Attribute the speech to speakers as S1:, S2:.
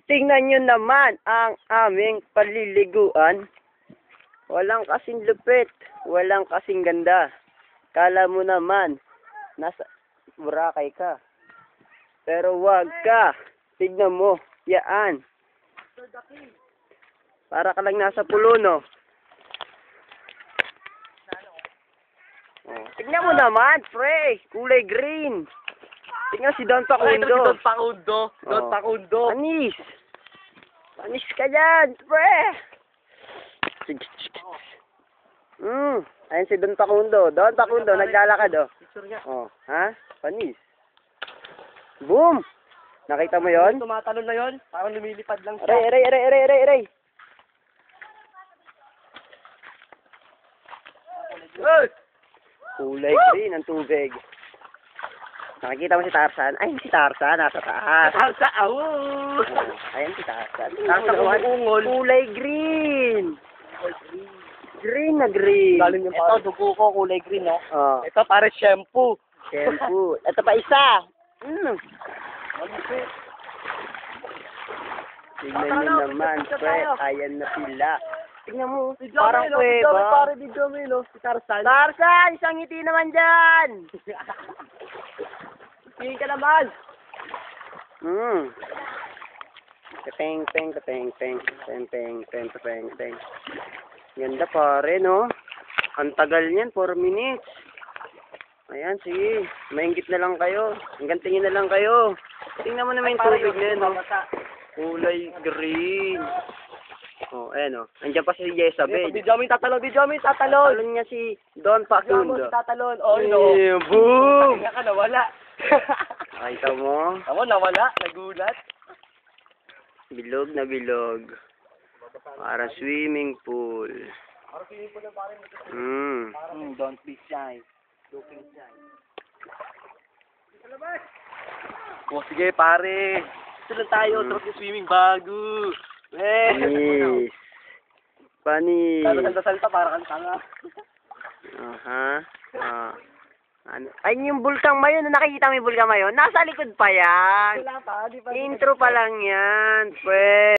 S1: Tingnan nyo naman ang aming paliliguan. Walang kasing lupit, walang kasing ganda. Kala mo naman, nasa Boracay ka. Pero wag ka. Tignan mo, yaan. Para ka lang nasa Pulono. Oh, tignan mo naman, pre. Kulay green. Tingnan si Don Facundo.
S2: Don Facundo. Don
S1: Oh.
S2: Facundo.
S1: Panis. Panis ka dyan, pre. Ayun si Don Facundo. Don Facundo, naglalakad, oh.
S2: Picture niya.
S1: Oh, ha? Panis. Boom! Nakita mo yon?
S2: Tumatalon na yon. Parang lumilipad lang siya.
S1: Aray, aray, aray, aray, aray, aray.
S2: Hey!
S1: Kulay green ang tubig. Nakikita mo si Tarzan? Ay, si Tarzan, nasa taas.
S2: Tarsa, awu!
S1: Oh, ayan si Tarzan.
S2: Tarzan umuungol.
S1: Kulay green. Green na green.
S2: Galing yung
S1: Ito,
S2: dugo ko, kulay green, no?
S1: oh,
S2: Ito, pare shampoo.
S1: shampoo. Ito pa isa. Tignan nyo naman, pre. Ayan na pila. Tignan mo, parang kuweba.
S2: Pare, video mo, no? Si Tarzan.
S1: Tarzan, isang ngiti naman dyan.
S2: Tingin ka naman.
S1: Kateng, teng, kateng, teng, teng, teng, teng, teng, teng. Ganda pare, no? Ang tagal niyan, 4 minutes. Ayan, sige. Maingit na lang kayo. Hanggang tingin na lang kayo. Tingnan mo naman yung tubig na yun, no? Kulay green. Oh, ayan, no? Andiyan pa si Jezabel.
S2: Video mo yung tatalon, video mo yung tatalon.
S1: Talon niya si Don
S2: Video mo
S1: Facundo.
S2: yung tatalon. Oh, no.
S1: Boom!
S2: Tingnan ka, nawala.
S1: Nakita mo?
S2: Ako, nawala. Nagulat.
S1: Bilog na bilog. Para swimming pool.
S2: Don't be shy. Looking shy. O, sige, pare. Ito lang tayo. Trot yung swimming bago.
S1: Panis. Panis.
S2: Salta para kang tanga.
S1: Aha. Ano? Ay, yung bulkang mayon. Nakikita mo yung bulkang mayon? Nasa likod pa yan.
S2: Wala pa, di pa.
S1: Intro pa lang yan. Pwede.